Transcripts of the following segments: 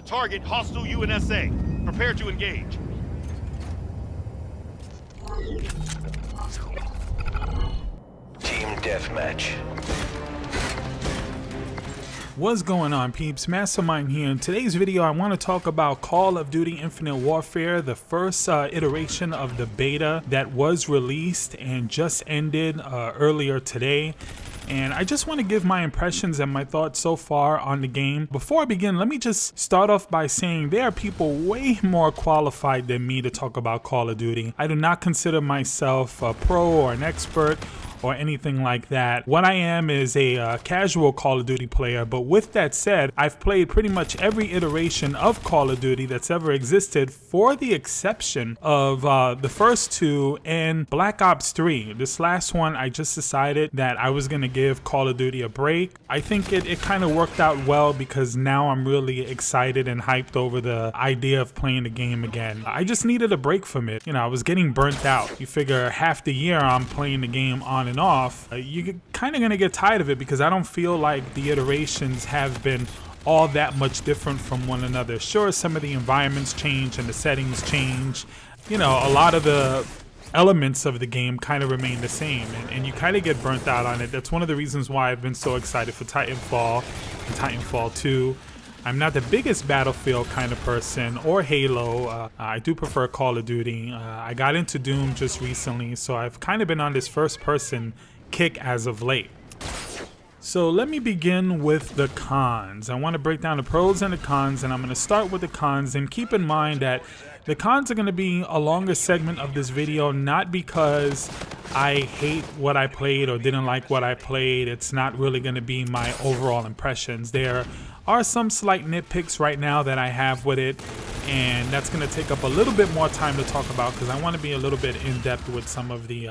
target hostile UNSA. Prepare to engage. Team deathmatch. What's going on, peeps? Mastermyne here. In today's video, I want to talk about Call of Duty Infinite Warfare, the first iteration of the beta that was released and just ended earlier today. And I just want to give my impressions and my thoughts so far on the game. Before I begin, let me just start off by saying there are people way more qualified than me to talk about Call of Duty. I do not consider myself a pro or an expert or anything like that. What I am is a casual Call of Duty player, but with that said, I've played pretty much every iteration of Call of Duty that's ever existed, for the exception of the first two and Black Ops 3. This last one, I just decided that I was gonna give Call of Duty a break. I think it kind of worked out well because now I'm really excited and hyped over the idea of playing the game again. I just needed a break from it. You know, I was getting burnt out. You figure half the year I'm playing the game on and off, you're kind of gonna get tired of it because I don't feel like the iterations have been all that much different from one another. Sure, some of the environments change and the settings change. You know, a lot of the elements of the game kind of remain the same, and you kind of get burnt out on it. That's one of the reasons why I've been so excited for Titanfall and Titanfall 2. I'm not the biggest Battlefield kind of person, or Halo. I do prefer Call of Duty. I got into Doom just recently, so I've kind of been on this first-person kick as of late. So let me begin with the cons. I want to break down the pros and the cons, and I'm going to start with the cons. And keep in mind that the cons are going to be a longer segment of this video, not because I hate what I played or didn't like what I played. It's not really going to be my overall impressions. There are some slight nitpicks right now that I have with it, and that's going to take up a little bit more time to talk about because I want to be a little bit in depth with some of the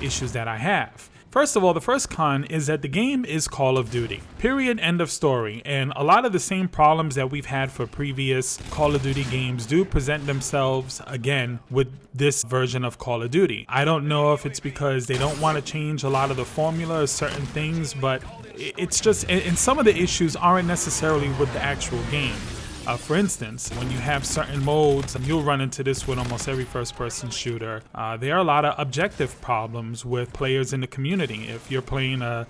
issues that I have. First of all, the first con is that the game is Call of Duty. Period, end of story. And a lot of the same problems that we've had for previous Call of Duty games do present themselves again with this version of Call of Duty. I don't know if it's because they don't want to change a lot of the formula or certain things, but it's just, and some of the issues aren't necessarily with the actual game. For instance, when you have certain modes, and you'll run into this with almost every first-person shooter, there are a lot of objective problems with players in the community. If you're playing a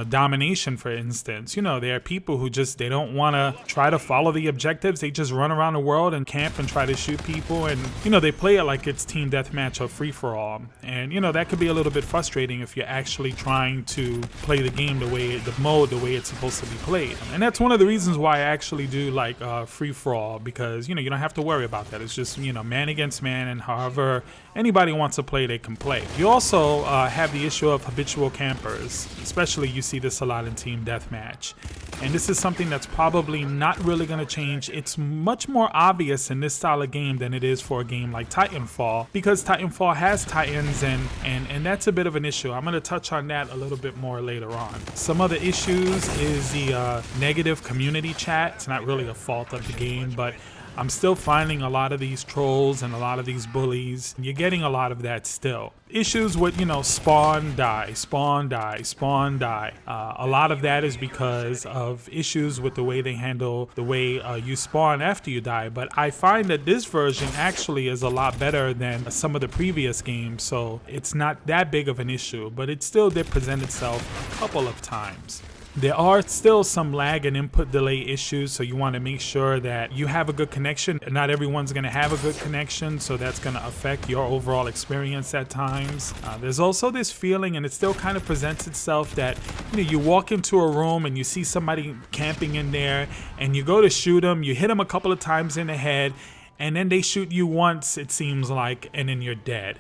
domination, for instance, there are people who just, they don't want to try to follow the objectives. They just run around the world and camp and try to shoot people, and they play it like it's team deathmatch or free-for-all. And that could be a little bit frustrating if you're actually trying to play the game the way it's supposed to be played. And that's one of the reasons why I actually do like free-for-all, because you don't have to worry about that. It's just man against man, and however anybody wants to play, they can play. You also have the issue of habitual campers, especially you see this a lot in team deathmatch. And this is something that's probably not really going to change. It's much more obvious in this style of game than it is for a game like Titanfall, because Titanfall has Titans, and that's a bit of an issue. I'm going to touch on that a little bit more later on. Some other issues is the negative community chat. It's not really a fault of the game, but I'm still finding a lot of these trolls and a lot of these bullies. You're getting a lot of that still. Issues with, spawn, die, spawn, die, spawn, die. A lot of that is because of issues with the way they handle the way you spawn after you die. But I find that this version actually is a lot better than some of the previous games, so it's not that big of an issue, but it still did present itself a couple of times. There are still some lag and input delay issues, so you want to make sure that you have a good connection. Not everyone's going to have a good connection, so that's going to affect your overall experience at times. There's also this feeling, and it still kind of presents itself, that you walk into a room and you see somebody camping in there, and you go to shoot them, you hit them a couple of times in the head, and then they shoot you once, it seems like, and then you're dead.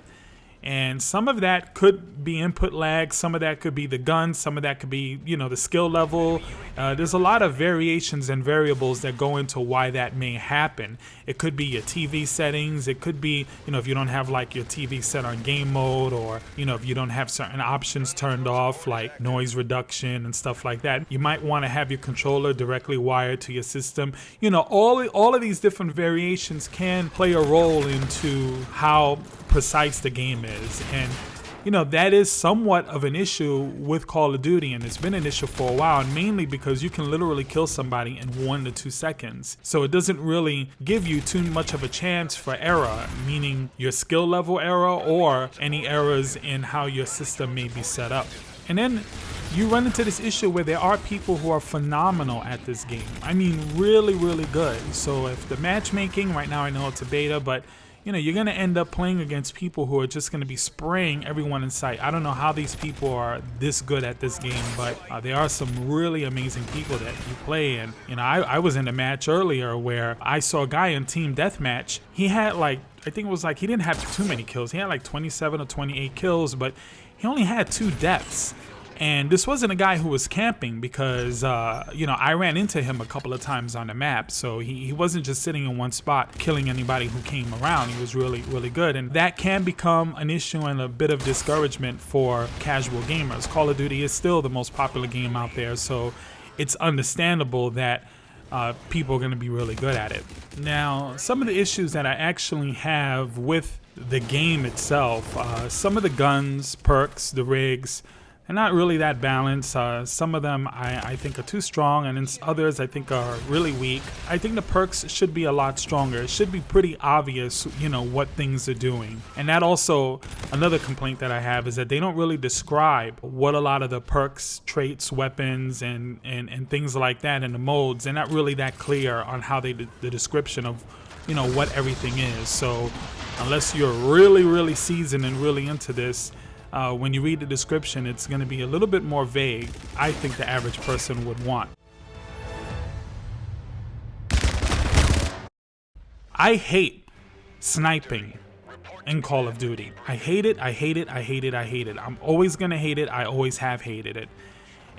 And some of that could be input lag, some of that could be the gun, some of that could be, the skill level. There's a lot of variations and variables that go into why that may happen. It could be your TV settings, it could be, if you don't have like your TV set on game mode, or, if you don't have certain options turned off, like noise reduction and stuff like that. You might want to have your controller directly wired to your system. All of these different variations can play a role into how precise the game is. And you know, that is somewhat of an issue with Call of Duty, and it's been an issue for a while, and mainly because you can literally kill somebody in 1 to 2 seconds. So it doesn't really give you too much of a chance for error, meaning your skill level error or any errors in how your system may be set up. And then you run into this issue where there are people who are phenomenal at this game. I mean, really, really good. So if the matchmaking, right now I know it's a beta, but you know, you're going to end up playing against people who are just going to be spraying everyone in sight. I don't know how these people are this good at this game, but there are some really amazing people that you play. And, you know, I was in a match earlier where I saw a guy in Team Deathmatch. He had like, I think it was like, he didn't have too many kills. He had like 27 or 28 kills, but he only had 2 deaths. And this wasn't a guy who was camping because, you know, I ran into him a couple of times on the map. So he wasn't just sitting in one spot killing anybody who came around. He was really, really good. And that can become an issue and a bit of discouragement for casual gamers. Call of Duty is still the most popular game out there. So it's understandable that people are going to be really good at it. Now, some of the issues that I actually have with the game itself, some of the guns, perks, the rigs, they're not really that balanced. Some of them I think are too strong, and then others I think are really weak. I think the perks should be a lot stronger. It should be pretty obvious, you know, what things are doing. And that also, another complaint that I have is that they don't really describe what a lot of the perks, traits, weapons, and things like that in the modes. They're not really that clear on how the description of, you know, what everything is. So unless you're really, really seasoned and really into this, when you read the description, it's going to be a little bit more vague, I think the average person would want. I hate sniping in Call of Duty. I hate it, I hate it, I hate it, I hate it. I'm always going to hate it, I always have hated it.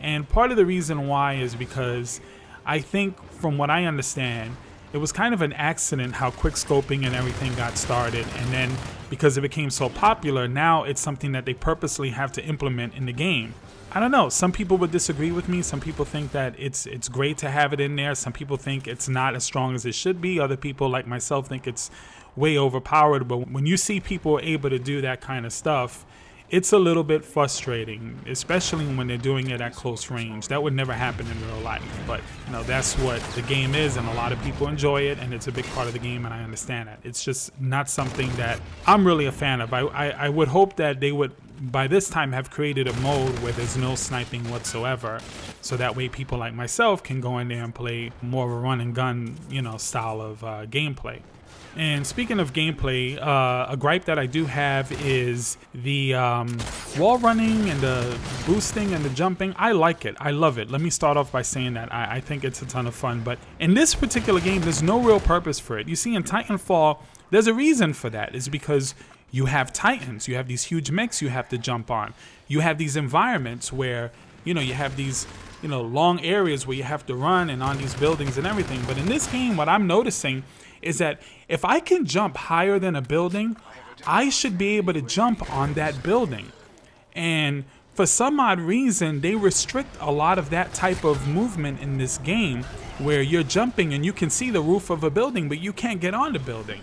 And part of the reason why is because I think, from what I understand, it was kind of an accident how quick scoping and everything got started, and then because it became so popular, now it's something that they purposely have to implement in the game. I don't know, some people would disagree with me. Some people think that it's great to have it in there. Some people think it's not as strong as it should be. Other people, like myself, think it's way overpowered. But when you see people able to do that kind of stuff, it's a little bit frustrating, especially when they're doing it at close range. That would never happen in real life, but you know, that's what the game is, and a lot of people enjoy it, and it's a big part of the game, and I understand that. It's just not something that I'm really a fan of. I would hope that they would, by this time, have created a mode where there's no sniping whatsoever, so that way people like myself can go in there and play more of a run and gun, you know, style of gameplay. And speaking of gameplay, a gripe that I do have is the wall running and the boosting and the jumping. I like it. I love it. Let me start off by saying that. I think it's a ton of fun. But in this particular game, there's no real purpose for it. You see, in Titanfall, there's a reason for that. It's because you have Titans. You have these huge mechs you have to jump on. You have these environments where, you know, you have these, you know, long areas where you have to run and on these buildings and everything. But in this game, what I'm noticing is that if I can jump higher than a building, I should be able to jump on that building. And for some odd reason, they restrict a lot of that type of movement in this game, where you're jumping and you can see the roof of a building, but you can't get on the building.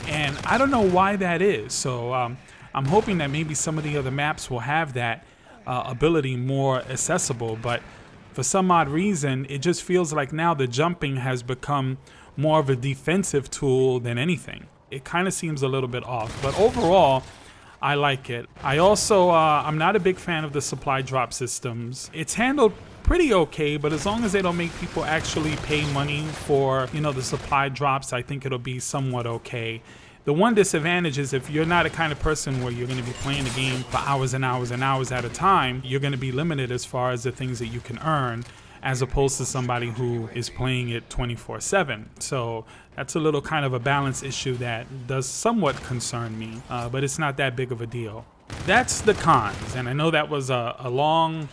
And I don't know why that is. So I'm hoping that maybe some of the other maps will have that ability more accessible. But for some odd reason, it just feels like now the jumping has become more of a defensive tool than anything. It kind of seems a little bit off, but overall, I like it. I also, I'm not a big fan of the supply drop systems. It's handled pretty okay, but as long as they don't make people actually pay money for, you know, the supply drops, I think it'll be somewhat okay. The one disadvantage is if you're not a kind of person where you're going to be playing the game for hours and hours and hours at a time, you're going to be limited as far as the things that you can earn, as opposed to somebody who is playing it 24/7. So that's a little kind of a balance issue that does somewhat concern me, but it's not that big of a deal. That's the cons, and I know that was a long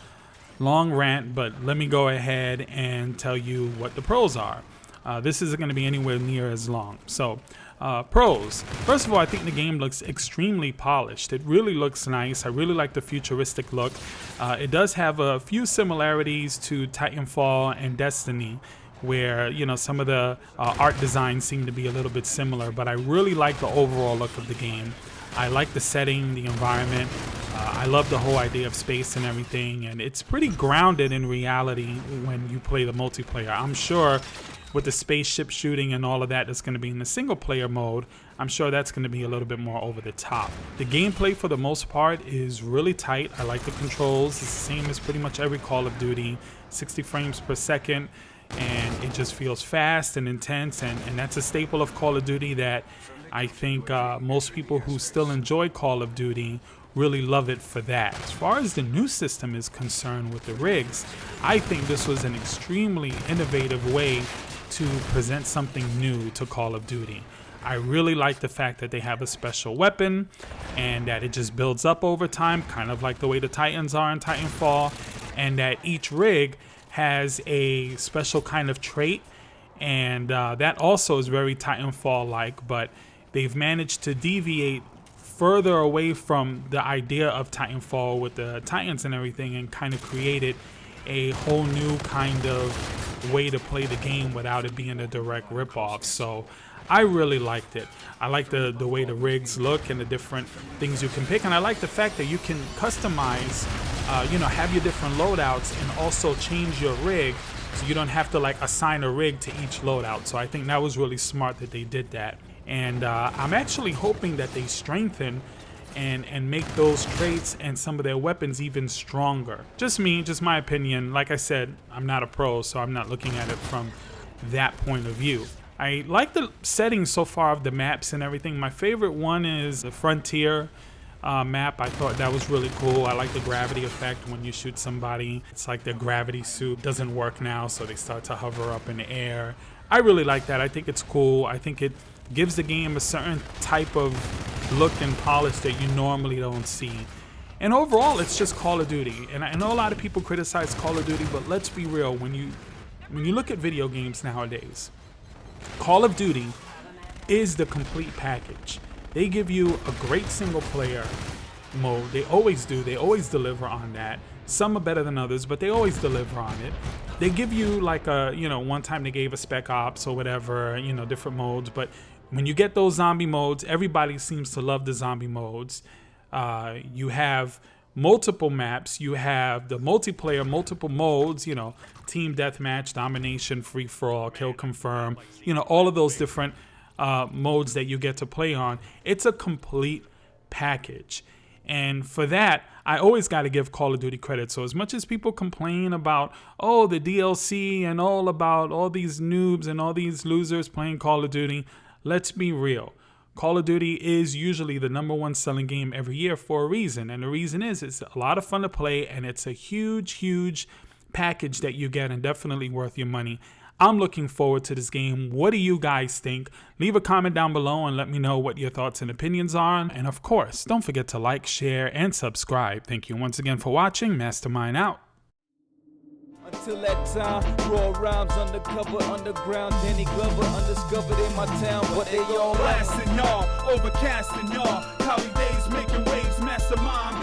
rant, but let me go ahead and tell you what the pros are. This isn't going to be anywhere near as long. So pros. First of all, I think the game looks extremely polished. It really looks nice. I really like the futuristic look. It does have a few similarities to Titanfall and Destiny, where, you know, some of the art designs seem to be a little bit similar, but I really like the overall look of the game. I like the setting, the environment. I love the whole idea of space and everything, and it's pretty grounded in reality when you play the multiplayer. I'm sure with the spaceship shooting and all of that that's going to be in the single player mode, I'm sure that's going to be a little bit more over the top. The gameplay for the most part is really tight. I like the controls. It's the same as pretty much every Call of Duty, 60 frames per second, and it just feels fast and intense, and that's a staple of Call of Duty that I think most people who still enjoy Call of Duty really love it for that. As far as the new system is concerned with the rigs, I think this was an extremely innovative way to present something new to Call of Duty. I really like the fact that they have a special weapon and that it just builds up over time, kind of like the way the Titans are in Titanfall, and that each rig has a special kind of trait, and that also is very Titanfall-like, but they've managed to deviate further away from the idea of Titanfall with the Titans and everything, and kind of created a whole new kind of way to play the game without it being a direct ripoff. So I really liked it. I like the way the rigs look and the different things you can pick, and I like the fact that you can customize, have your different loadouts and also change your rig, so you don't have to like assign a rig to each loadout. So I think that was really smart that they did that. And I'm actually hoping that they strengthen and make those traits and some of their weapons even stronger. Just my opinion. Like I said, I'm not a pro, so I'm not looking at it from that point of view. I like the settings so far of the maps and everything. My favorite one is the Frontier map. I thought that was really cool. I like the gravity effect when you shoot somebody. It's like their gravity suit doesn't work now, so they start to hover up in the air. I really like that. I think it's cool. I think it gives the game a certain type of look and polish that you normally don't see. And overall, it's just Call of Duty. And I know a lot of people criticize Call of Duty, but let's be real. When you look at video games nowadays, Call of Duty is the complete package. They give you a great single player mode. They always do. They always deliver on that. Some are better than others, but they always deliver on it. They give you like a, one time they gave a Spec Ops or whatever, different modes. But when you get those zombie modes, everybody seems to love the zombie modes. You have multiple maps. You have the multiplayer, multiple modes, team deathmatch, domination, free-for-all, kill confirm, all of those different modes that you get to play on. It's a complete package. And for that, I always got to give Call of Duty credit. So as much as people complain about, the DLC and all about all these noobs and all these losers playing Call of Duty, let's be real. Call of Duty is usually the #1 selling game every year for a reason. And the reason is it's a lot of fun to play, and it's a huge, huge package that you get, and definitely worth your money. I'm looking forward to this game. What do you guys think? Leave a comment down below and let me know what your thoughts and opinions are. And of course, don't forget to like, share, and subscribe. Thank you once again for watching. Mastermyne out. Until that time, raw rhymes undercover, underground, Danny Glover, undiscovered in my town, but they all blasting y'all, overcasting y'all, cloudy days making waves, Mastermyne.